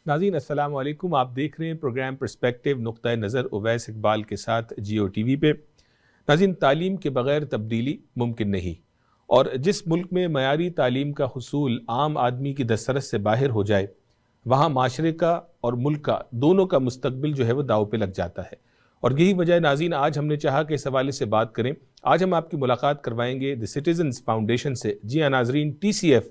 ناظرین السلام علیکم، آپ دیکھ رہے ہیں پروگرام پرسپیکٹیو نقطۂ نظر اویس اقبال کے ساتھ جیو ٹی وی پہ۔ ناظرین، تعلیم کے بغیر تبدیلی ممکن نہیں، اور جس ملک میں معیاری تعلیم کا حصول عام آدمی کی دسترس سے باہر ہو جائے، وہاں معاشرے کا اور ملک کا دونوں کا مستقبل جو ہے وہ داؤ پہ لگ جاتا ہے۔ اور یہی وجہ ہے ناظرین، آج ہم نے چاہا کہ اس حوالے سے بات کریں۔ آج ہم آپ کی ملاقات کروائیں گے دی سٹیزنز فاؤنڈیشن سے۔ جی ہاں ناظرین، ٹی سی ایف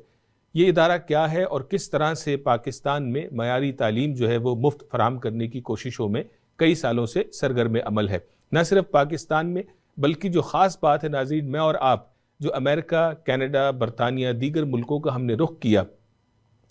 یہ ادارہ کیا ہے اور کس طرح سے پاکستان میں معیاری تعلیم جو ہے وہ مفت فراہم کرنے کی کوششوں میں کئی سالوں سے سرگرم عمل ہے۔ نہ صرف پاکستان میں، بلکہ جو خاص بات ہے ناظرین، میں اور آپ جو امریکہ، کینیڈا، برطانیہ، دیگر ملکوں کا ہم نے رخ کیا،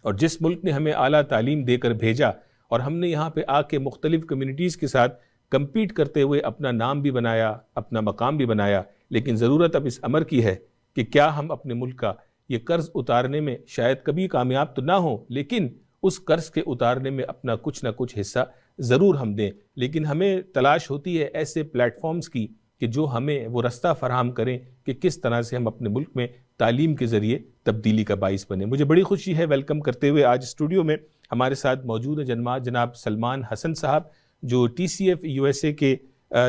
اور جس ملک نے ہمیں اعلیٰ تعلیم دے کر بھیجا، اور ہم نے یہاں پہ آ کے مختلف کمیونٹیز کے ساتھ کمپیٹ کرتے ہوئے اپنا نام بھی بنایا، اپنا مقام بھی بنایا، لیکن ضرورت اب اس امر کی ہے کہ کیا ہم اپنے ملک کا یہ قرض اتارنے میں شاید کبھی کامیاب تو نہ ہوں، لیکن اس قرض کے اتارنے میں اپنا کچھ نہ کچھ حصہ ضرور ہم دیں۔ لیکن ہمیں تلاش ہوتی ہے ایسے پلیٹ فارمز کی کہ جو ہمیں وہ رستہ فراہم کریں کہ کس طرح سے ہم اپنے ملک میں تعلیم کے ذریعے تبدیلی کا باعث بنیں۔ مجھے بڑی خوشی ہے ویلکم کرتے ہوئے آج اسٹوڈیو میں ہمارے ساتھ موجود ہیں جناب سلمان حسن صاحب، جو T C F U S A کے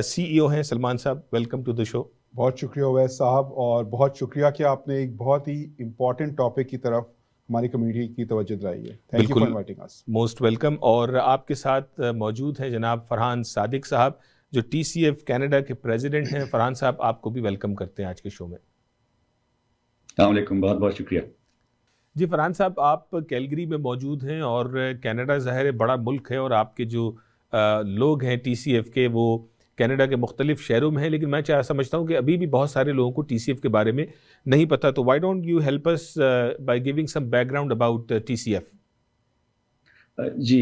سی ای او ہیں۔ سلمان صاحب، ویلکم ٹو دی شو۔ بہت شکریہ اویس صاحب، اور بہت شکریہ کہ آپ نے ایک بہت ہی امپورٹنٹ ٹاپک کی طرف ہماری کمیونٹی کی توجہ دلائی ہے۔ Thank you for inviting us. Most welcome. اور آپ کے ساتھ موجود ہیں جناب فرحان صادق صاحب، جو ٹی سی ایف کینیڈا کے پریزیڈنٹ ہیں۔ فرحان صاحب، آپ کو بھی ویلکم کرتے ہیں آج کے شو میں۔ السلام علیکم، بہت بہت شکریہ۔ جی فرحان صاحب، آپ کیلگری میں موجود ہیں، اور کینیڈا ظاہر ہے بڑا ملک ہے، اور آپ کے جو لوگ ہیں ٹی سی ایف کے وہ کینیڈا کے مختلف شہروں میں ہیں، لیکن میں سمجھتا ہوں کہ ابھی بھی بہت سارے لوگوں کو ٹی سی ایف کے بارے میں نہیں پتہ، تو why don't you help us by giving some background about T C F? جی،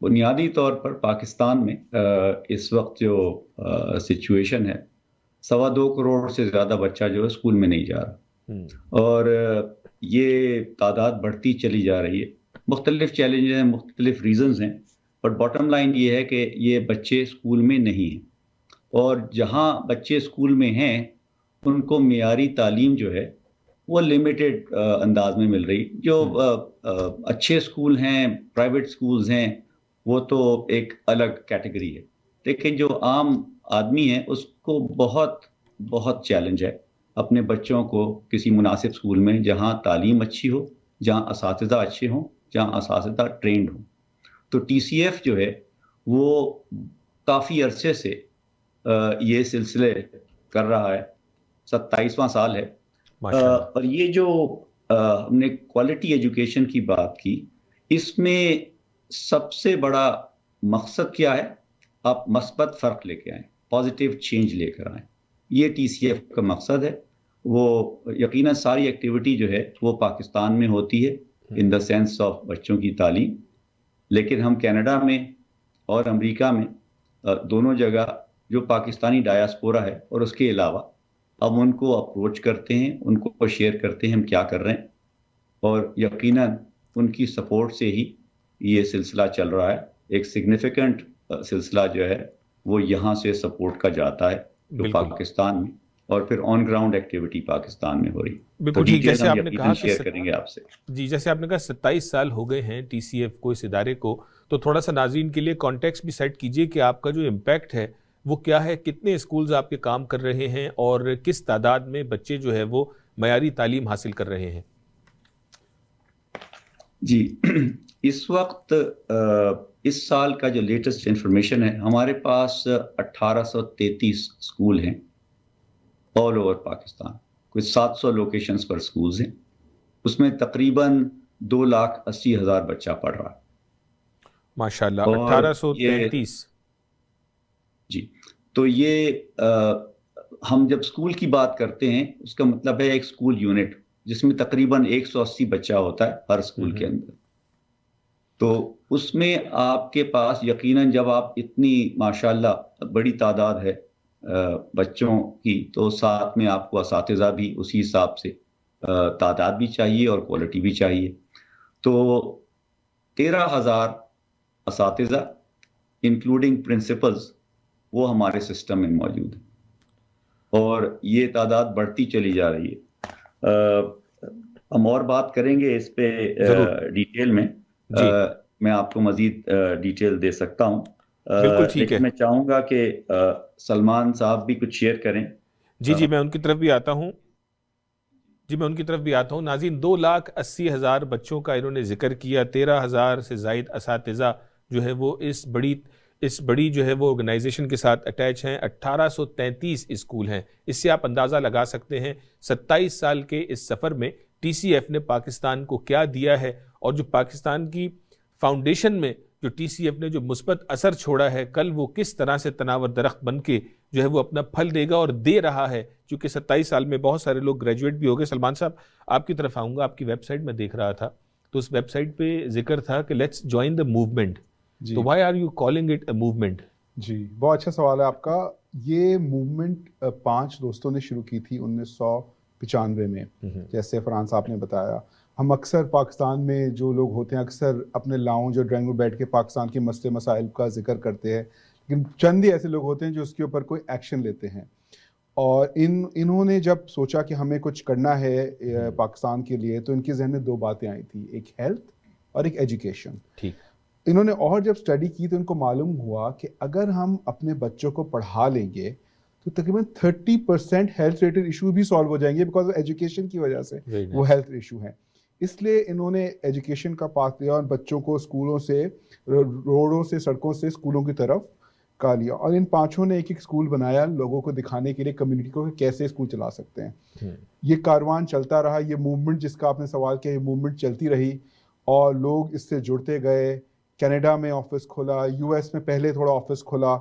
بنیادی طور پر پاکستان میں اس وقت جو سچویشن ہے، 2.25 کروڑ سے زیادہ بچہ جو ہے اسکول میں نہیں جا رہا، اور یہ تعداد بڑھتی چلی جا رہی ہے۔ مختلف چیلنجز ہیں، مختلف ریزنز ہیں، بٹ باٹم لائن یہ ہے کہ یہ بچے اسکول میں نہیں ہیں، اور جہاں بچے اسکول میں ہیں ان کو معیاری تعلیم جو ہے وہ لمیٹڈ انداز میں مل رہی۔ جو اچھے اسکول ہیں، پرائیویٹ اسکولز ہیں، وہ تو ایک الگ کیٹیگری ہے، لیکن جو عام آدمی ہے اس کو بہت بہت چیلنج ہے اپنے بچوں کو کسی مناسب اسکول میں، جہاں تعلیم اچھی ہو، جہاں اساتذہ اچھے ہوں، جہاں اساتذہ ٹرینڈ ہوں۔ تو ٹی سی ایف جو ہے وہ کافی عرصے سے یہ سلسلے کر رہا ہے، 27واں سال ہے، اور یہ جو ہم نے کوالٹی ایجوکیشن کی بات کی، اس میں سب سے بڑا مقصد کیا ہے؟ آپ مثبت فرق لے کے آئیں، پازیٹیو چینج لے کر آئیں، یہ ٹی سی ایف کا مقصد ہے۔ وہ یقیناً ساری ایکٹیویٹی جو ہے وہ پاکستان میں ہوتی ہے ان دا سینس آف بچوں کی تعلیم، لیکن ہم کینیڈا میں اور امریکہ میں دونوں جگہ جو پاکستانی ڈایاسپورا ہے اور اس کے علاوہ ہم ان کو اپروچ کرتے ہیں، ان کو شیئر کرتے ہیں ہم کیا کر رہے ہیں، اور یقیناً ان کی سپورٹ سے ہی یہ سلسلہ چل رہا ہے۔ ایک سگنیفیکنٹ سلسلہ جو ہے وہ یہاں سے سپورٹ کا جاتا ہے جو پاکستان میں، اور پھر آن گراؤنڈ ایکٹیویٹی پاکستان میں ہو رہی۔ بالکل ٹھیک، جیسے آپ نے کہا شیئر کریں گے آپ سے۔ جی، جیسے آپ نے کہا 27 سال ہو گئے ہیں ٹی سی ایف کو، اس ادارے کو، تو تھوڑا سا ناظرین کے لیے کانٹیکسٹ بھی سیٹ کیجئے کہ آپ کا جو امپیکٹ ہے وہ کیا ہے، کتنے اسکولز آپ کے کام کر رہے ہیں، اور کس تعداد میں بچے جو ہے وہ معیاری تعلیم حاصل کر رہے ہیں۔ جی، اس وقت اس سال کا جو لیٹسٹ انفارمیشن ہے، ہمارے پاس 1833 اسکول ہیں آل اوور پاکستان، کوئی 700 لوکیشنز پر اسکولز ہیں، اس میں تقریباً 2,80,000 بچہ پڑھ رہا ہے۔ ماشاءاللہ، 1833۔ جی، تو یہ ہم جب اسکول کی بات کرتے ہیں اس کا مطلب ہے ایک اسکول یونٹ جس میں تقریباً 180 بچہ ہوتا ہے ہر اسکول کے اندر۔ تو اس میں آپ کے پاس یقیناً جب آپ اتنی ماشاءاللہ بڑی تعداد ہے بچوں کی، تو ساتھ میں آپ کو اساتذہ بھی اسی حساب سے تعداد بھی چاہیے اور کوالٹی بھی چاہیے۔ تو 13,000 اساتذہ انکلوڈنگ پرنسپلز وہ ہمارے سسٹم میں موجود ہیں، اور یہ تعداد بڑھتی چلی جا رہی ہے۔ ہم اور بات کریں گے اس پہ ڈیٹیل میں، میں آپ کو مزید ڈیٹیل دے سکتا ہوں. بالکل ٹھیک ہے. لیکن میں چاہوں گا کہ سلمان صاحب بھی کچھ شیئر کریں. جی میں ان کی طرف بھی آتا ہوں. ناظرین 2,80,000 بچوں کا انہوں نے ذکر کیا. 13,000 سے زائد اساتذہ جو ہے وہ اس بڑی جو ہے وہ آرگنائزیشن کے ساتھ اٹیچ ہیں. 1833 اسکول ہیں. اس سے آپ اندازہ لگا سکتے ہیں 27 سال کے اس سفر میں ٹی سی ایف نے پاکستان کو کیا دیا ہے, اور جو پاکستان کی فاؤنڈیشن میں جو ٹی سی ایف نے جو مثبت اثر چھوڑا ہے, کل وہ کس طرح سے تناور درخت بن کے جو ہے وہ اپنا پھل دے گا اور دے رہا ہے. چونکہ 27 سال میں بہت سارے لوگ گریجویٹ بھی ہو گئے. سلمان صاحب آپ کی طرف آؤں گا. آپ کی ویب سائٹ میں دیکھ رہا تھا تو اس ویب سائٹ پہ ذکر تھا کہ لیٹس جوائن دا موومنٹ. تو why are you calling it a movement? جی بہت اچھا سوال ہے آپ کا. یہ موومنٹ 5 دوستوں نے شروع کی تھی 1995 میں. جیسے فرحان صاحب نے بتایا, ہم اکثر پاکستان میں جو لوگ ہوتے ہیں اکثر اپنے لاؤنج اور ڈرائنگ میں بیٹھ کے پاکستان کے مسئلے مسائل کا ذکر کرتے ہیں, لیکن چند ہی ایسے لوگ ہوتے ہیں جو اس کے اوپر کوئی ایکشن لیتے ہیں. اور انہوں نے جب سوچا کہ ہمیں کچھ کرنا ہے پاکستان کے لیے, تو ان کے ذہن میں 2 باتیں آئی تھیں, ایک ہیلتھ اور ایک ایجوکیشن. ٹھیک. انہوں نے اور جب اسٹڈی کی تو ان کو معلوم ہوا کہ اگر ہم اپنے بچوں کو پڑھا لیں گے تو تقریباً 30% ہیلتھ ریلیٹڈ ایشو بھی سالو ہو جائیں گے, بیکاز ایجوکیشن کی وجہ سے وہ ہیلتھ ایشو ہیں. اس لیے انہوں نے ایجوکیشن کا پاتھ لیا اور بچوں کو اسکولوں سے, روڈوں سے, سڑکوں سے اسکولوں کی طرف کا لیا. اور ان 5 نے ایک اسکول بنایا لوگوں کو دکھانے کے لیے, کمیونٹی کو, کہ کیسے اسکول چلا سکتے ہیں. یہ کاروان چلتا رہا. یہ موومنٹ جس کا آپ نے سوال کیا, یہ موومنٹ چلتی رہی اور لوگ اس سے جڑتے گئے. کینیڈا میں آفس کھولا, یو ایس میں پہلے تھوڑا آفس کھولا,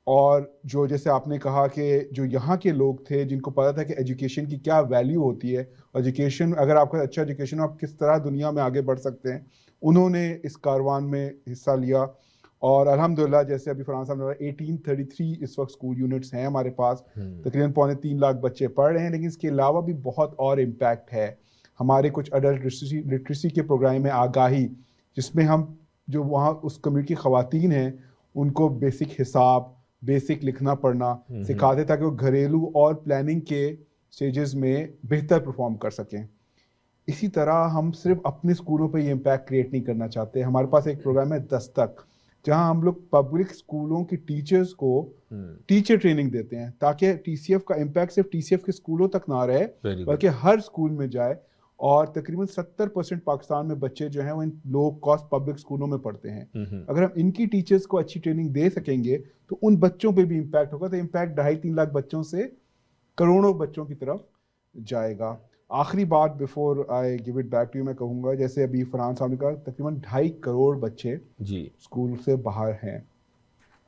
اور جو جیسے آپ نے کہا کہ جو یہاں کے لوگ تھے جن کو پتا تھا کہ ایجوکیشن کی کیا ویلیو ہوتی ہے, ایجوکیشن اگر آپ کا اچھا ایجوکیشن ہو آپ کس طرح دنیا میں آگے بڑھ سکتے ہیں, انہوں نے اس کاروان میں حصہ لیا. اور الحمدللہ جیسے ابھی فرحان صاحب نے 1833 اس وقت اسکول یونٹس ہیں ہمارے پاس, تقریباً 3.25 لاکھ بچے پڑھ رہے ہیں. لیکن اس کے علاوہ بھی بہت اور امپیکٹ ہے. ہمارے کچھ اڈلٹ لٹریسی کے پروگرام میں آگاہی, جس میں ہم جو وہاں اس کمیونٹی خواتین ہیں ان کو بیسک حساب, بیسک لکھنا پڑھنا سکھاتے تاکہ وہ گھریلو اور پلاننگ کے سٹیجز میں بہتر پرفارم کر سکیں. اسی طرح ہم صرف اپنے اسکولوں پہ یہ امپیکٹ کریٹ نہیں کرنا چاہتے. ہمارے پاس ایک پروگرام ہے دستک, جہاں ہم لوگ پبلک اسکولوں کی ٹیچرز کو ٹیچر ٹریننگ دیتے ہیں تاکہ ٹی سی ایف کا امپیکٹ صرف ٹی سی ایف کے اسکولوں تک نہ رہے بلکہ ہر اسکول میں جائے. اور تقریباً 70% پاکستان میں بچے جو ہیں وہ ان لو کاسٹ پبلک اسکولوں میں پڑھتے ہیں. اگر ہم ان کی ٹیچرز کو اچھی ٹریننگ دے سکیں گے تو ان بچوں پہ بھی امپیکٹ ہوگا. تو امپیکٹ 2.5-3 لاکھ بچوں سے کروڑوں بچوں کی طرف جائے گا. آخری بات before I give it back to you میں کہوں گا, جیسے ابھی فرحان صاحب نے کہا تقریباً 2.5 کروڑ بچے اسکول سے باہر ہیں.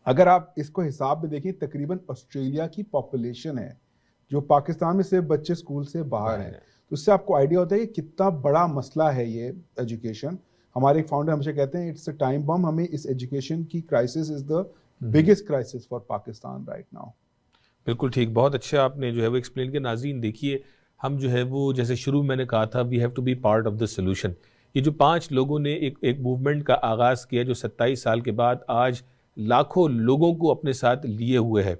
اگر آپ اس کو حساب میں دیکھیں تقریباً آسٹریلیا کی پاپولیشن ہے جو پاکستان میں صرف بچے اسکول سے باہر ہیں. تو اس سے آپ کو آئیڈیا ہوتا ہے کہ کتنا بڑا مسئلہ ہے یہ ایجوکیشن. ہمارے ایک فاؤنڈر ہمیشہ کہتے ہیں اٹس اے ٹائم بم. ہمیں اس ایجوکیشن کی crisis is the biggest crisis for Pakistan right now. بالکل ٹھیک, بہت اچھا آپ نے جو ہے وہ ایکسپلین کیا. ناظرین دیکھیے, ہم جو ہے وہ جیسے شروع میں نے کہا تھا we have to be part of the solution. یہ جو 5 لوگوں نے ایک موومنٹ کا آغاز کیا جو 27 سال کے بعد آج لاکھوں لوگوں کو اپنے ساتھ لیے ہوئے ہے,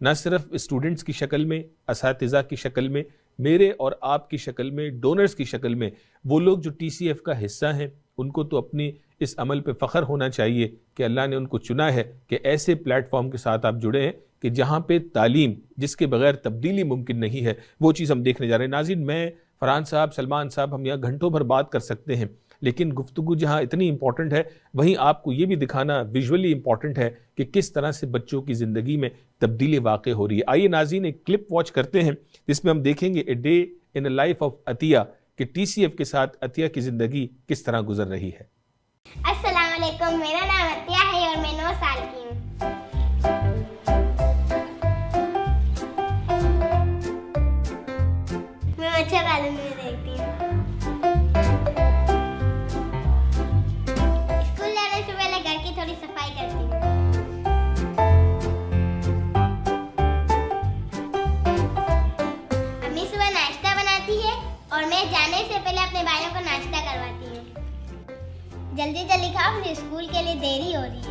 نہ صرف اسٹوڈنٹس کی شکل میں, اساتذہ کی شکل میں, میرے اور آپ کی شکل میں, ڈونرز کی شکل میں. وہ لوگ جو ٹی سی ایف کا حصہ ہیں ان کو تو اپنی اس عمل پہ فخر ہونا چاہیے کہ اللہ نے ان کو چنا ہے کہ ایسے پلیٹ فارم کے ساتھ آپ جڑے ہیں کہ جہاں پہ تعلیم جس کے بغیر تبدیلی ممکن نہیں ہے, وہ چیز ہم دیکھنے جا رہے ہیں. ناظرین, میں, فرحان صاحب, سلمان صاحب, ہم یہاں گھنٹوں بھر بات کر سکتے ہیں, لیکن گفتگو جہاں اتنی امپورٹنٹ ہے وہیں آپ کو یہ بھی دکھانا ویژولی امپورٹنٹ ہے کہ کس طرح سے بچوں کی زندگی میں تبدیلی واقع ہو رہی ہے. آئیے ناظرین ایک کلپ واچ کرتے ہیں جس میں ہم دیکھیں گے a day in a life of Atiya, کہ ٹی سی ایف کے ساتھ عطیہ کی زندگی کس طرح گزر رہی ہے. السلام علیکم, میرا نام عطیہ ہے اور میں 9 سال کی ہوں. میں مچھر پالن میں دیکھتی ہوں. اسکول جانے سے پہلے گھر کی تھوڑی صفائی کرتی ہوں. امی صبح ناشتہ بناتی ہے اور میں جانے سے پہلے اپنے بھائیوں کو ناشتہ کرواتی ہوں. جلدی جلدی کھاؤ, مجھے اسکول کے لیے دیری ہو رہی ہے.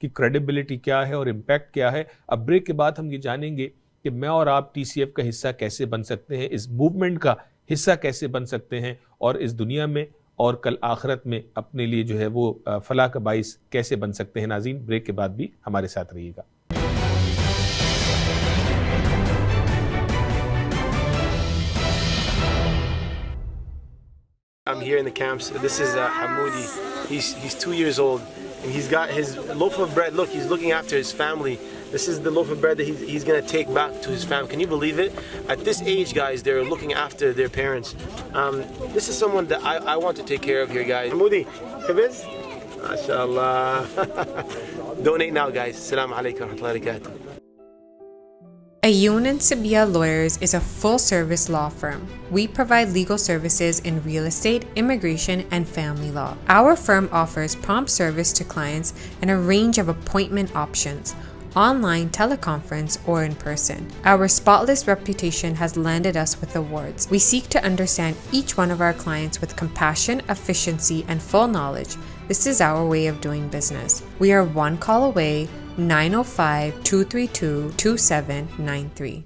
کی کریڈیبلٹی کیا ہے اور امپیکٹ کیا ہے. اب بریک کے بعد ہم یہ جانیں گے کہ میں اور آپ ٹی سی ایف کا حصہ کیسے بن سکتے ہیں, اس موومنٹ کا حصہ کیسے بن سکتے ہیں, اور اس دنیا میں اور کل آخرت میں اپنے لیے جو ہے وہ فلاح کا باعث کیسے بن سکتے ہیں. ناظرین, بریک کے بعد بھی ہمارے ساتھ رہیے گا. I'm here in the camps. This is Hamoudi. He's 2 years old, and he's got his loaf of bread. Look, he's looking after his family. This is the loaf of bread that he's going to take back to his family. Can you believe it? At this age, guys, they're looking after their parents. This is someone that I want to take care of here, guys. Hamoudi, Khabiz? MashaAllah. Donate now, guys. Assalamu alaikum wa rahmatullahi wa barakatuh. Ayoun & Sabia Lawyers is a full-service law firm. We provide legal services in real estate, immigration, and family law. Our firm offers prompt service to clients and a range of appointment options, online, teleconference, or in person. Our spotless reputation has landed us with awards. We seek to understand each one of our clients with compassion, efficiency, and full knowledge. This is our way of doing business. We are one call away. 905-232-2793.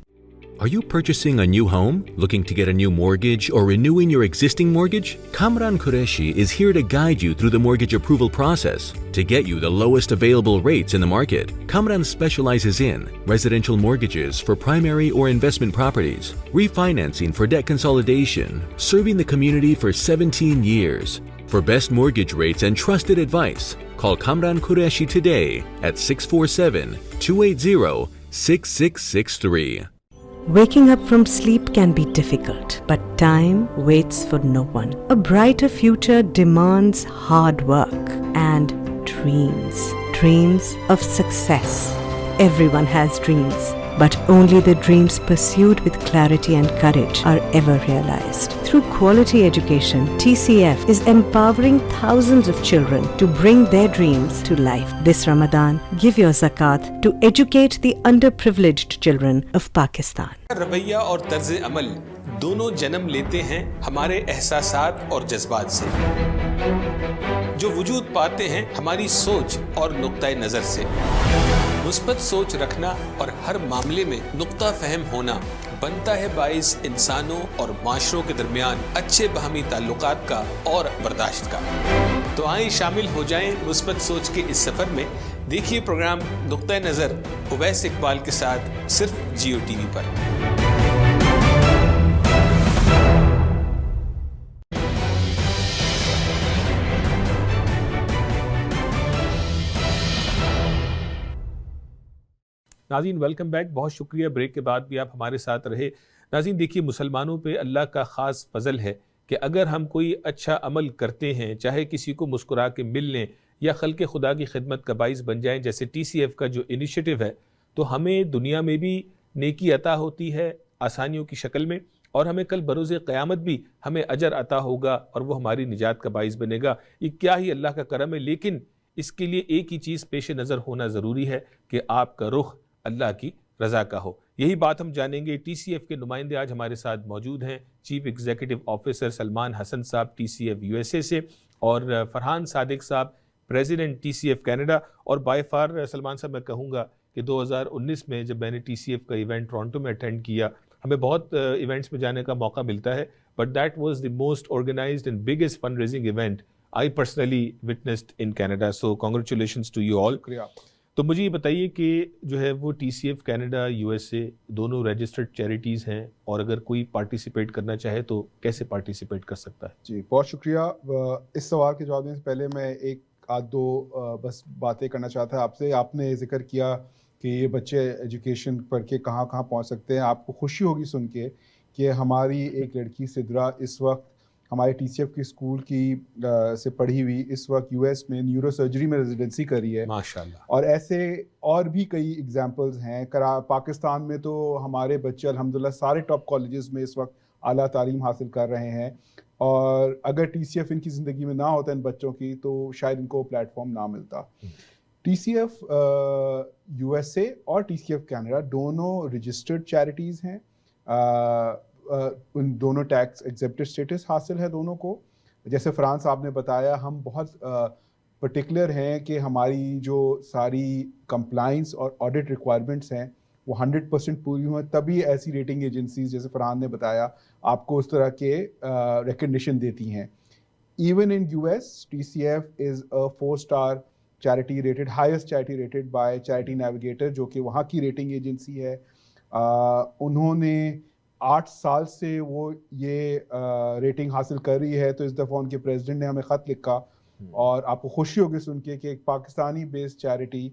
Are you purchasing a new home, looking to get a new mortgage, or renewing your existing mortgage? Kamran Qureshi is here to guide you through the mortgage approval process to get you the lowest available rates in the market. Kamran specializes in residential mortgages for primary or investment properties, refinancing for debt consolidation, serving the community for 17 years. For best mortgage rates and trusted advice, call Kamran Qureshi today at 647-280-6663. Waking up from sleep can be difficult, but time waits for no one. A brighter future demands hard work and dreams. Dreams of success. Everyone has dreams, but only the dreams pursued with clarity and courage are ever realized. Through quality education, TCF is empowering thousands of children to bring their dreams to life. This Ramadan, give your zakat to educate the underprivileged children of Pakistan. رویہ اور طرز عمل دونوں جنم لیتے ہیں ہمارے احساسات اور جذبات سے، جو وجود پاتے ہیں ہماری سوچ اور نقطہ نظر سے. مثبت سوچ رکھنا اور ہر معاملے میں نقطہ فہم ہونا بنتا ہے باعث انسانوں اور معاشروں کے درمیان اچھے باہمی تعلقات کا اور برداشت کا. تو آئیں شامل ہو جائیں مثبت سوچ کے اس سفر میں. دیکھیے پروگرام نقطہ نظر اویس اقبال کے ساتھ صرف جیو ٹی وی پر. ناظرین ویلکم بیک، بہت شکریہ. بریک کے بعد بھی آپ ہمارے ساتھ رہے. ناظرین دیکھیے، مسلمانوں پہ اللہ کا خاص فضل ہے کہ اگر ہم کوئی اچھا عمل کرتے ہیں، چاہے کسی کو مسکرا کے مل لیں یا خلق خدا کی خدمت کا باعث بن جائیں، جیسے ٹی سی ایف کا جو انیشیٹو ہے، تو ہمیں دنیا میں بھی نیکی عطا ہوتی ہے آسانیوں کی شکل میں، اور ہمیں کل بروز قیامت بھی ہمیں اجر عطا ہوگا اور وہ ہماری نجات کا باعث بنے گا. یہ کیا ہی اللہ کا کرم ہے. لیکن اس کے لیے ایک ہی چیز پیش نظر ہونا ضروری ہے کہ آپ کا رخ اللہ کی رضا کا ہو. یہی بات ہم جانیں گے. ٹی سی ایف کے نمائندے آج ہمارے ساتھ موجود ہیں. Chief executive officer Salman Hassan Sahab T C F U S A سے، اور Farhan Sadiq Sahab president T C F Canada. اور بائی فار سلمان صاحب میں کہوں گا کہ 2019 میں جب میں نے ٹی سی ایف کا ایونٹ ٹورنٹو میں اٹینڈ کیا، ہمیں بہت ایونٹس میں جانے کا موقع ملتا ہے، but that was the most organised and biggest fund raising event I personally witnessed in Canada. So congratulations to you all. تو مجھے یہ بتائیے کہ جو ہے وہ T C F Canada U S A دونوں رجسٹرڈ چیریٹیز ہیں، اور اگر کوئی پارٹیسپیٹ کرنا چاہے تو کیسے پارٹیسپیٹ کر سکتا ہے؟ جی بہت شکریہ. اس سوال کے جواب دینے سے پہلے میں ایک آدھ دو بس باتیں کرنا چاہتا تھا آپ سے. آپ نے ذکر کیا کہ یہ بچے ایجوکیشن پڑھ کے کہاں کہاں پہنچ سکتے ہیں. آپ کو خوشی ہوگی سن کے کہ ہماری ایک لڑکی سدرا اس وقت ہمارے ٹی سی ایف کی اسکول کی سے پڑھی ہوئی اس وقت یو ایس میں نیورو سرجری میں ریزیڈنسی کر رہی ہے. ماشاءاللہ. اور ایسے اور بھی کئی ایگزامپلز ہیں. پاکستان میں تو ہمارے بچے الحمدللہ سارے ٹاپ کالجز میں اس وقت اعلیٰ تعلیم حاصل کر رہے ہیں، اور اگر ٹی سی ایف ان کی زندگی میں نہ ہوتا ان بچوں کی تو شاید ان کو پلیٹ فارم نہ ملتا. T C F U S A اور ٹی سی ایف کینیڈا دونوں رجسٹرڈ چیریٹیز ہیں. ان دونوں ٹیکس ایگزیپٹڈ اسٹیٹس حاصل ہے دونوں کو. جیسے فرحان صاحب نے بتایا، ہم بہت پرٹیکولر ہیں کہ ہماری جو ساری کمپلائنس اور آڈٹ ریکوائرمنٹس ہیں وہ 100% پوری ہوں، تبھی ایسی ریٹنگ ایجنسیز جیسے فرحان نے بتایا آپ کو اس طرح کے ریکگنیشن دیتی ہیں. Even in US TCF is a 4-star charity rated, highest charity rated by charity navigator جو کہ وہاں کی ریٹنگ ایجنسی ہے. انہوں نے 8 سال سے وہ یہ ریٹنگ حاصل کر رہی ہے. تو اس دفعہ ان کے پریزیڈنٹ نے ہمیں خط لکھا اور آپ کو خوشی ہوگی سن کے کہ ایک پاکستانی بیسڈ چیریٹی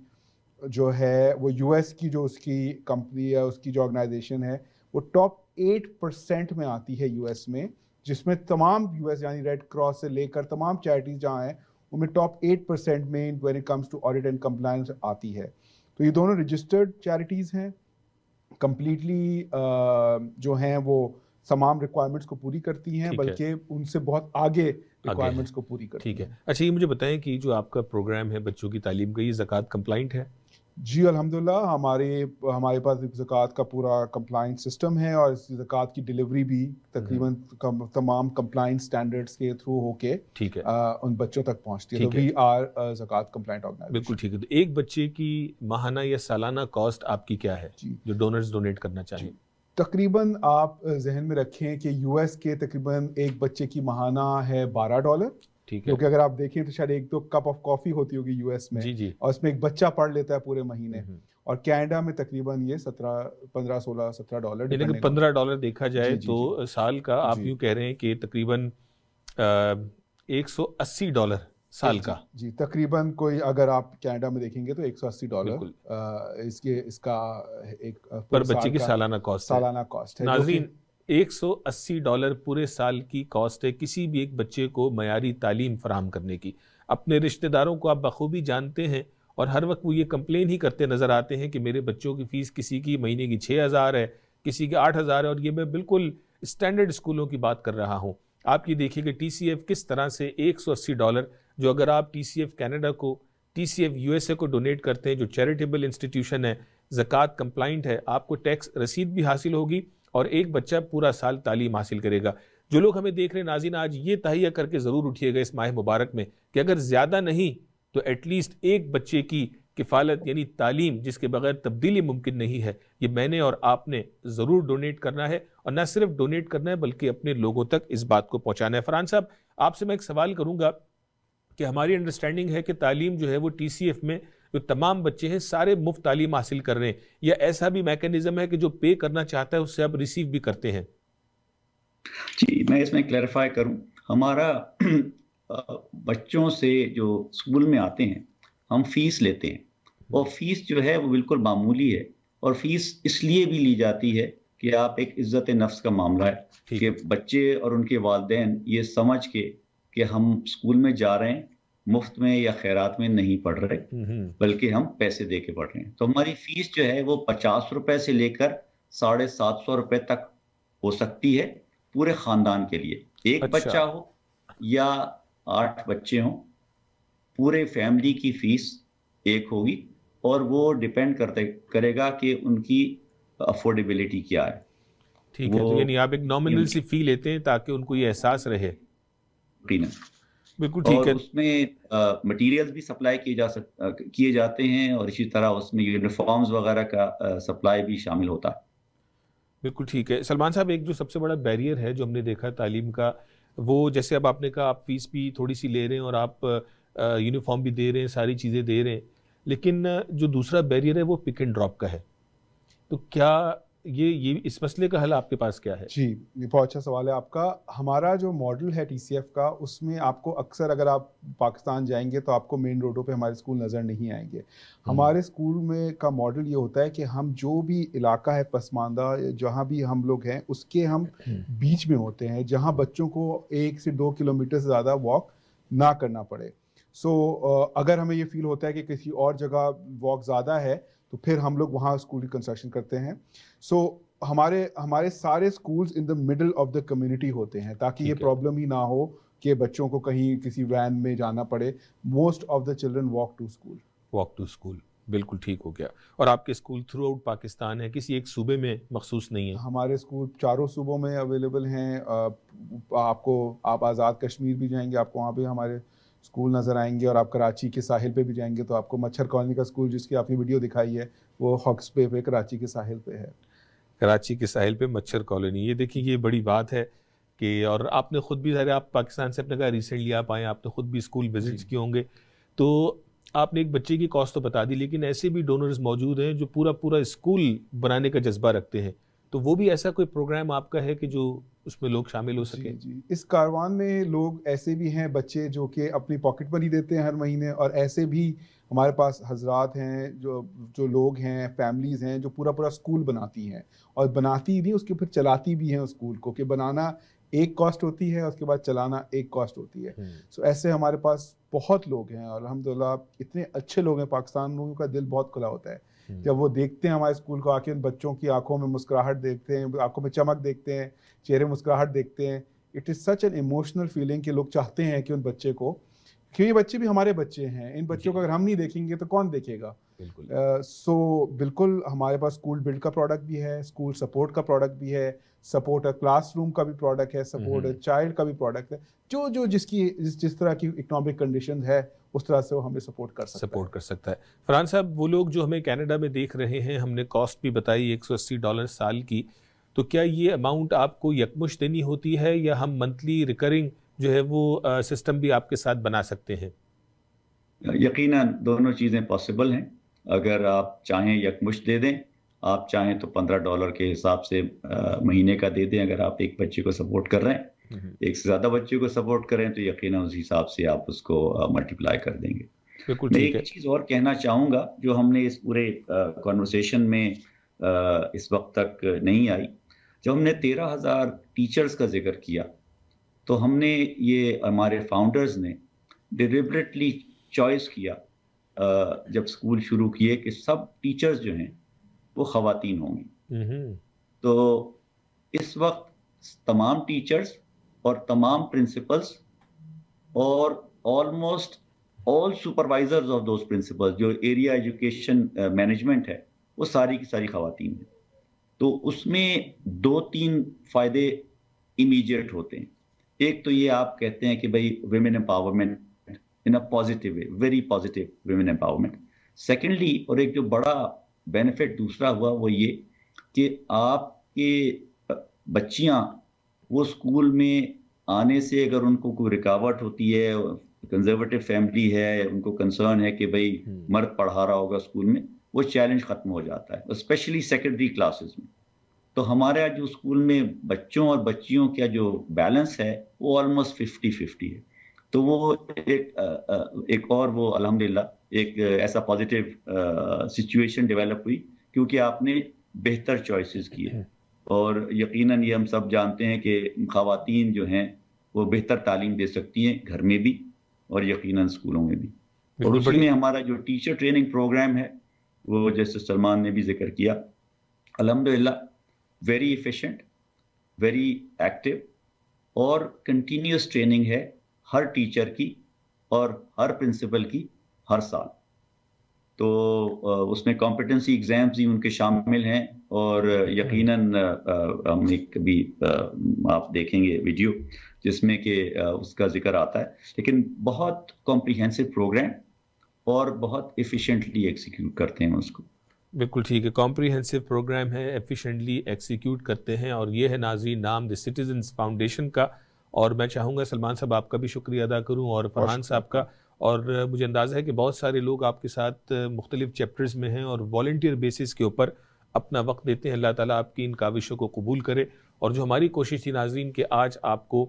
جو ہے وہ US کی جو اس کی کمپنی ہے، اس کی جو آرگنائزیشن ہے وہ ٹاپ 8% میں آتی ہے US میں، جس میں تمام US یعنی ریڈ کراس سے لے کر تمام چیریٹیز جہاں ہیں ان میں ٹاپ 8% میں when it comes to audit and compliance آتی ہے. تو یہ دونوں رجسٹرڈ چیریٹیز ہیں، کمپلیٹلی جو ہیں وہ تمام ریکوائرمنٹس کو پوری کرتی ہیں، بلکہ ان سے بہت آگے ریکوائرمنٹس کو پوری کرتی ہیں. ٹھیک ہے. اچھا یہ مجھے بتائیں کہ جو آپ کا پروگرام ہے بچوں کی تعلیم کا، یہ زکوٰۃ کمپلائنٹ ہے؟ جی الحمدللہ ہمارے پاس زکوٰۃ کا پورا کمپلائنس سسٹم ہے، اور اس زکوٰۃ کی ڈلیوری بھی تقریباً تمام کمپلائنس اسٹینڈرڈس کے تھرو ہو کے ٹھیک ہے ان بچوں تک پہنچتی ہے. تو وی آر زکوٰۃ کمپلائنٹ آرگنائزیشن. بالکل ٹھیک ہے. تو ایک بچے کی ماہانہ یا سالانہ کاسٹ آپ کی کیا ہے جو ڈونرز ڈونیٹ کرنا چاہیں؟ تقریباً آپ ذہن میں رکھیں کہ US کے تقریباً ایک بچے کی ماہانہ ہے $12. ٹھیک ہے. کیونکہ اگر آپ دیکھیں تو شاید 1-2 کپ آف کافی ہوتی ہوگی US میں، اور اس میں ایک بچہ پڑھ لیتا ہے پورے مہینے. اور کینیڈا میں تقریباً یہ $15-16-17 یعنی کہ $15 دیکھا جائے تو سال کا آپ یوں کہہ رہے ہیں کہ تقریباً $180 سال کا. جی تقریباً کوئی اگر آپ کینیڈا میں دیکھیں گے تو $180 اس کا ایک پر بچے کی سالانہ کاسٹ ہے. ناظرین $180 پورے سال کی کاسٹ ہے کسی بھی ایک بچے کو معیاری تعلیم فراہم کرنے کی. اپنے رشتہ داروں کو آپ بخوبی جانتے ہیں اور ہر وقت وہ یہ کمپلین ہی کرتے نظر آتے ہیں کہ میرے بچوں کی فیس کسی کی مہینے کی 6,000 ہے، کسی کی 8,000 ہے، اور یہ میں بالکل اسٹینڈرڈ اسکولوں کی بات کر رہا ہوں. آپ یہ دیکھیے کہ TCF کس طرح سے $180 جو اگر آپ TCF کینیڈا کو، TCF USA کو ڈونیٹ کرتے ہیں جو چیریٹیبل انسٹیٹیوشن ہے، زکوٰۃ کمپلائنٹ ہے، آپ کو ٹیکس رسید بھی حاصل ہوگی اور ایک بچہ پورا سال تعلیم حاصل کرے گا. جو لوگ ہمیں دیکھ رہے ہیں ناظرین، آج یہ تہیہ کر کے ضرور اٹھیے گا اس ماہ مبارک میں کہ اگر زیادہ نہیں تو ایٹ لیسٹ ایک بچے کی کفالت یعنی تعلیم جس کے بغیر تبدیلی ممکن نہیں ہے، یہ میں نے اور آپ نے ضرور ڈونیٹ کرنا ہے. اور نہ صرف ڈونیٹ کرنا ہے بلکہ اپنے لوگوں تک اس بات کو پہنچانا ہے. فرحان صاحب آپ سے میں ایک سوال کروں گا کہ ہماری انڈرسٹینڈنگ ہے کہ تعلیم جو ہے وہ TCF میں جو تمام بچے ہیں سارے مفت تعلیم حاصل کر رہے ہیں، یا ایسا بھی میکینزم ہے کہ جو پے کرنا چاہتا ہے اس سے آپ ریسیو بھی کرتے ہیں؟ جی میں اس میں کلیریفائی کروں. ہمارا بچوں سے جو اسکول میں آتے ہیں ہم فیس لیتے ہیں، اور فیس جو ہے وہ بالکل معمولی ہے، اور فیس اس لیے بھی لی جاتی ہے کہ آپ ایک عزت نفس کا معاملہ ہے کہ بچے اور ان کے والدین یہ سمجھ کے کہ ہم اسکول میں جا رہے ہیں مفت میں یا خیرات میں نہیں پڑھ رہے بلکہ ہم پیسے دے کے پڑھ رہے ہیں. تو ہماری فیس جو ہے وہ $50 سے لے کر $750 تک ہو سکتی ہے پورے خاندان کے لیے. ایک بچہ ہو یا 8 بچے ہوں، پورے فیملی کی فیس ایک ہوگی، اور وہ ڈیپینڈ کرے گا کہ ان کی افورڈیبلٹی کیا ہے. ٹھیک ہے. تو یعنی آپ ایک نامنل سی فی لیتے ہیں تاکہ ان کو یہ احساس رہے. بالکل ٹھیک ہے. اس میں مٹیریلز بھی سپلائی کیے جاتے ہیں، اور اسی طرح اس میں یونیفارمز وغیرہ کا سپلائی بھی شامل ہوتا ہے. بالکل ٹھیک ہے. سلمان صاحب ایک جو سب سے بڑا بیریئر ہے جو ہم نے دیکھا تعلیم کا، وہ جیسے اب آپ نے کہا آپ فیس بھی تھوڑی سی لے رہے ہیں اور آپ یونیفارم بھی دے رہے ہیں، ساری چیزیں دے رہے ہیں، لیکن جو دوسرا بیریئر ہے وہ پک اینڈ ڈراپ کا ہے. تو کیا یہ اس مسئلے کا حل آپ کے پاس کیا ہے؟ جی یہ بہت اچھا سوال ہے آپ کا. ہمارا جو ماڈل ہے TCF کا، اس میں آپ کو اکثر اگر آپ پاکستان جائیں گے تو آپ کو مین روڈوں پہ ہمارے اسکول نظر نہیں آئیں گے. ہمارے اسکول میں کا ماڈل یہ ہوتا ہے کہ ہم جو بھی علاقہ ہے پسماندہ جہاں بھی ہم لوگ ہیں اس کے ہم بیچ میں ہوتے ہیں، جہاں بچوں کو 1 سے 2 کلومیٹر سے زیادہ واک نہ کرنا پڑے. سو اگر ہمیں یہ فیل ہوتا ہے کہ کسی اور جگہ واک زیادہ ہے تو پھر ہم لوگ وہاں اسکول کی کنسٹرکشن کرتے ہیں. سو ہمارے سارے schools in the middle of the community ہوتے ہیں تاکہ یہ پرابلم ہی نہ ہو کہ بچوں کو کہیں کسی وین میں جانا پڑے. Most of the children walk to school. بالکل ٹھیک ہو گیا. اور آپ کے اسکول تھرو آؤٹ پاکستان ہے، کسی ایک صوبے میں مخصوص نہیں ہے؟ ہمارے اسکول 4 صوبوں میں اویلیبل ہیں. آپ آزاد کشمیر بھی جائیں گے آپ کو وہاں پہ ہمارے اسکول نظر آئیں گے. اور آپ کراچی کے ساحل پہ بھی جائیں گے تو آپ کو مچھر کالونی کا اسکول جس کی آپ نے ویڈیو دکھائی ہے وہ ہاکس بے پہ کراچی کے ساحل پہ ہے. کراچی کے ساحل پہ مچھر کالونی, یہ دیکھیں یہ بڑی بات ہے کہ, اور آپ نے خود بھی ظاہر آپ پاکستان سے اپنے کہا ریسنٹلی آپ آئے, آپ نے خود بھی اسکول وزٹس کیے ہوں گے, تو آپ نے ایک بچے کی کاسٹ تو بتا دی, لیکن ایسے بھی ڈونرز موجود ہیں جو پورا اسکول بنانے کا جذبہ رکھتے ہیں, تو وہ بھی ایسا کوئی پروگرام آپ کا ہے کہ جو اس میں لوگ شامل ہو سکیں؟ جی, اس کاروان میں لوگ ایسے بھی ہیں بچے جو کہ اپنی پاکٹ منی دیتے ہیں ہر مہینے, اور ایسے بھی ہمارے پاس حضرات ہیں جو لوگ ہیں, فیملیز ہیں جو پورا اسکول بناتی ہیں, اور بناتی نہیں اس کے پھر چلاتی بھی ہیں اسکول کو, کہ بنانا ایک کاسٹ ہوتی ہے, اس کے بعد چلانا ایک کاسٹ ہوتی ہے. سو ایسے ہمارے پاس بہت لوگ ہیں, اور الحمدللہ اتنے اچھے لوگ ہیں. پاکستان لوگوں کا دل بہت کھلا ہوتا ہے جب وہ دیکھتے ہیں ہمارے اسکول کو آ کے, ان بچوں کی آنکھوں میں مسکراہٹ دیکھتے ہیں, آنکھوں میں چمک دیکھتے ہیں, چہرے مسکراہٹ دیکھتے ہیں. It is such an emotional feeling کہ لوگ چاہتے ہیں کہ ان بچے کو, کہ یہ بچے بھی ہمارے بچے ہیں, ان بچوں کو اگر ہم نہیں دیکھیں گے تو کون دیکھے گا. سو بالکل ہمارے پاس اسکول بلڈ کا پروڈکٹ بھی ہے, اسکول سپورٹ کا پروڈکٹ بھی ہے, سپورٹ کلاس روم کا بھی پروڈکٹ ہے, سپورٹ چائلڈ کا بھی پروڈکٹ ہے. جو جس طرح کی اکنامک کنڈیشن ہے اس طرح سے وہ ہمیں سپورٹ کر سکتا ہے. فرحان صاحب, وہ لوگ جو ہمیں کینیڈا میں دیکھ رہے ہیں, ہم نے کاسٹ بھی بتائی $180 سال کی, تو کیا یہ اماؤنٹ آپ کو یکمشت دینی ہوتی ہے یا ہم منتھلی ریکرنگ جو ہے وہ سسٹم بھی آپ کے ساتھ بنا سکتے ہیں؟ یقیناً دونوں چیزیں پاسبل ہیں. اگر آپ چاہیں یکمشت دے دیں, آپ چاہیں تو $15 کے حساب سے مہینے کا دے دیں. اگر آپ ایک بچے کو سپورٹ کر رہے ہیں, ایک سے زیادہ بچے کو سپورٹ کریں, تو یقیناً اس حساب سے آپ اس کو ملٹیپلائی کر دیں گے. میں ایک چیز اور کہنا چاہوں گا جو ہم نے اس پورے کنورسیشن میں اس وقت تک نہیں آئی. جب ہم نے 13,000 ٹیچرز کا ذکر کیا تو ہم نے یہ ہمارے فاؤنڈرز نے ڈیلیبریٹلی چوائس کیا جب اسکول شروع کیے کہ سب ٹیچرز جو ہیں وہ خواتین ہوں گی. تو اس وقت تمام ٹیچرز اور تمام پرنسپلز اور almost all supervisors of those principles جو ایریا ایجوکیشن مینجمنٹ ہے وہ ساری کی ساری خواتین ہیں. تو اس میں 2-3 فائدے امیجیٹ ہوتے ہیں. ایک تو یہ آپ کہتے ہیں کہ بھائی women empowerment in a positive way, very positive women empowerment. Secondly, اور ایک جو بڑا بینیفٹ دوسرا ہوا وہ یہ کہ آپ کے بچیاں وہ اسکول میں آنے سے اگر ان کو کوئی رکاوٹ ہوتی ہے, کنزرویٹو فیملی ہے, ان کو کنسرن ہے کہ بھائی مرد پڑھا رہا ہوگا اسکول میں, وہ چیلنج ختم ہو جاتا ہے, اسپیشلی سیکنڈری کلاسز میں. تو ہمارے جو اسکول میں بچوں اور بچیوں کا جو بیلنس ہے وہ آلموسٹ 50-50 ہے. تو وہ ایک اور وہ الحمدللہ ایک ایسا پازیٹیو سچویشن ڈیولپ ہوئی کیونکہ آپ نے بہتر چوائسیز کیے. اور یقیناً یہ ہم سب جانتے ہیں کہ خواتین جو ہیں وہ بہتر تعلیم دے سکتی ہیں گھر میں بھی اور یقیناً اسکولوں میں بھی. اور اس میں ہمارا جو ٹیچر ٹریننگ پروگرام ہے وہ جیسے سلمان نے بھی ذکر کیا, الحمدللہ ویری ایفیشینٹ, ویری ایکٹیو اور کنٹینیوس ٹریننگ ہے ہر ٹیچر کی اور ہر پرنسپل کی ہر سال. تو اس میں کمپیٹنسی ایگزامز بھی ان کے شامل ہیں, اور یقیناً ہم ایک بھی آپ دیکھیں گے ویڈیو جس میں کہ اس کا ذکر آتا ہے. لیکن بہت کمپریہنسو پروگرام اور بہت ایفیشینٹلی ایکسیکیوٹ کرتے ہیں اس کو. بالکل ٹھیک ہے, کمپریہنسو پروگرام ہے, ایفیشینٹلی ایکسیکیوٹ کرتے ہیں, اور یہ ہے ناظرین نام دی سٹیزنز فاؤنڈیشن کا. اور میں چاہوں گا سلمان صاحب آپ کا بھی شکریہ ادا کروں اور فرحان صاحب کا, اور مجھے اندازہ ہے کہ بہت سارے لوگ آپ کے ساتھ مختلف چیپٹرز میں ہیں اور والنٹیئر بیسس کے اوپر اپنا وقت دیتے ہیں. اللہ تعالیٰ آپ کی ان کاوشوں کو قبول کرے. اور جو ہماری کوشش تھی ناظرین کہ آج آپ کو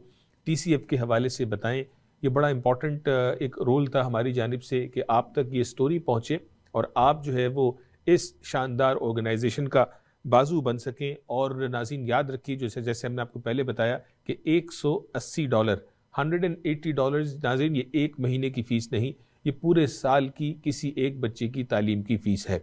TCF کے حوالے سے بتائیں, یہ بڑا امپورٹنٹ ایک رول تھا ہماری جانب سے کہ آپ تک یہ سٹوری پہنچے اور آپ جو ہے وہ اس شاندار آرگنائزیشن کا بازو بن سکیں. اور ناظرین یاد رکھیے جیسے ہم نے آپ کو پہلے بتایا کہ $180 $180 ناظرین یہ ایک مہینے کی فیس نہیں, یہ پورے سال کی کسی ایک بچے کی تعلیم کی فیس ہے.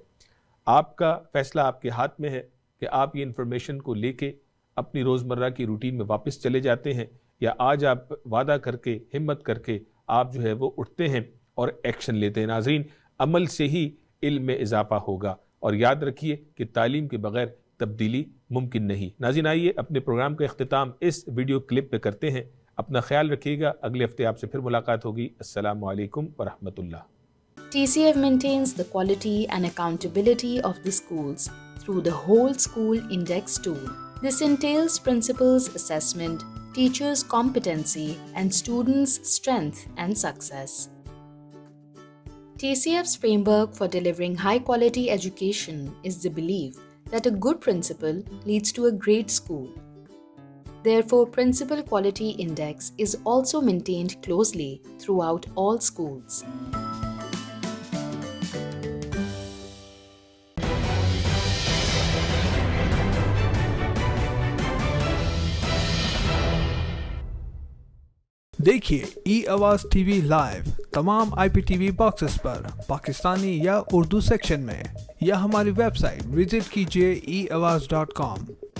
آپ کا فیصلہ آپ کے ہاتھ میں ہے کہ آپ یہ انفارمیشن کو لے کے اپنی روزمرہ کی روٹین میں واپس چلے جاتے ہیں, یا آج آپ وعدہ کر کے ہمت کر کے آپ جو ہے وہ اٹھتے ہیں اور ایکشن لیتے ہیں. ناظرین عمل سے ہی علم میں اضافہ ہوگا, اور یاد رکھیے کہ تعلیم کے بغیر تبدیلی ممکن نہیں. ناظرین آئیے اپنے پروگرام کا اختتام اس ویڈیو کلپ پہ کرتے ہیں. اپنا خیال رکھیے گا. اگلے ہفتے آپ سے پھر ملاقات ہوگی. السلام علیکم ورحمۃ اللہ. TCF maintains the quality and accountability of the schools through the Whole School Index tool. This entails principals' assessment, teachers' competency, and students' strength and success. TCF's framework for delivering high-quality education is the belief that a good principal leads to a great school. Therefore, Principal Quality Index is also maintained closely throughout all schools. دیکھیے ای آواز T V live تمام آئی P T V boxes پر پاکستانی یا Urdu section میں یا ہماری web site visit کیجیے eawaz.com.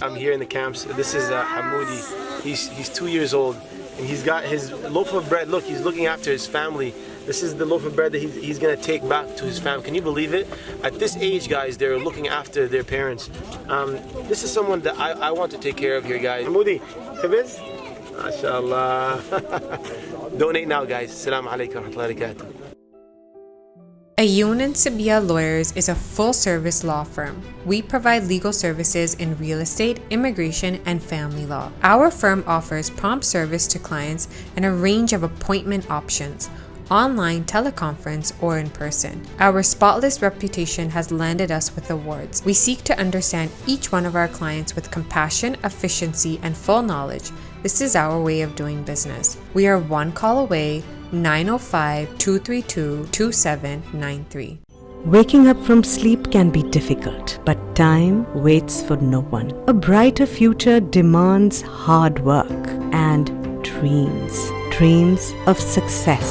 I'm here in the camps. This is Hamoudi. He's 2 years old and he's got his loaf of bread. Look, he's looking after his family. This is the loaf of bread that he's going to take back to his family. Can you believe it? At this age, guys, they're looking after their parents. This is someone that I want to take care of here, guys. Hamoudi, Habiz? MashaAllah. Donate now, guys. Assalamu alaikum wa rahmatullahi wa barakatuh. Ayoun & Sabia Lawyers is a full-service law firm. We provide legal services in real estate, immigration, and family law. Our firm offers prompt service to clients and a range of appointment options, online, teleconference, or in person. Our spotless reputation has landed us with awards. We seek to understand each one of our clients with compassion, efficiency, and full knowledge. This is our way of doing business. We are one call away, 905-232-2793. Waking up from sleep can be difficult, but time waits for no one. A brighter future demands hard work and dreams. Dreams of success.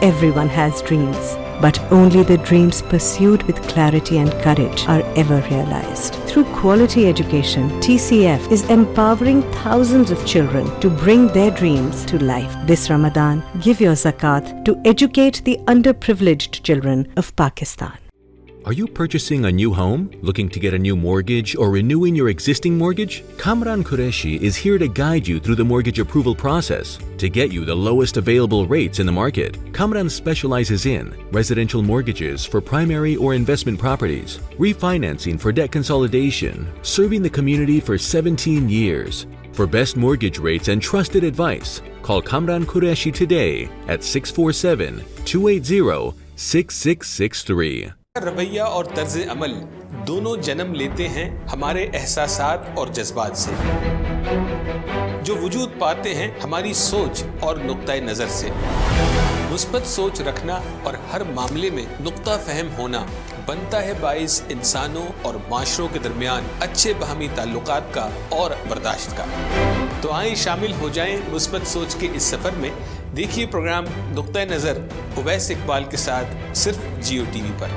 Everyone has dreams, but only the dreams pursued with clarity and courage are ever realized. Through quality education, TCF is empowering thousands of children to bring their dreams to life. This Ramadan, give your zakat to educate the underprivileged children of Pakistan. Are you purchasing a new home, looking to get a new mortgage, or renewing your existing mortgage? Kamran Qureshi is here to guide you through the mortgage approval process to get you the lowest available rates in the market. Kamran specializes in residential mortgages for primary or investment properties, refinancing for debt consolidation, serving the community for 17 years. For best mortgage rates and trusted advice, call Kamran Qureshi today at 647-280-6663. رویہ اور طرز عمل دونوں جنم لیتے ہیں ہمارے احساسات اور جذبات سے، جو وجود پاتے ہیں ہماری سوچ اور نقطہ نظر سے. مثبت سوچ رکھنا اور ہر معاملے میں نقطہ فہم ہونا بنتا ہے باعث انسانوں اور معاشروں کے درمیان اچھے باہمی تعلقات کا اور برداشت کا. تو آئیں شامل ہو جائیں مثبت سوچ کے اس سفر میں. دیکھیے پروگرام نقطہ نظر اویس اقبال کے ساتھ صرف جیو ٹی وی پر.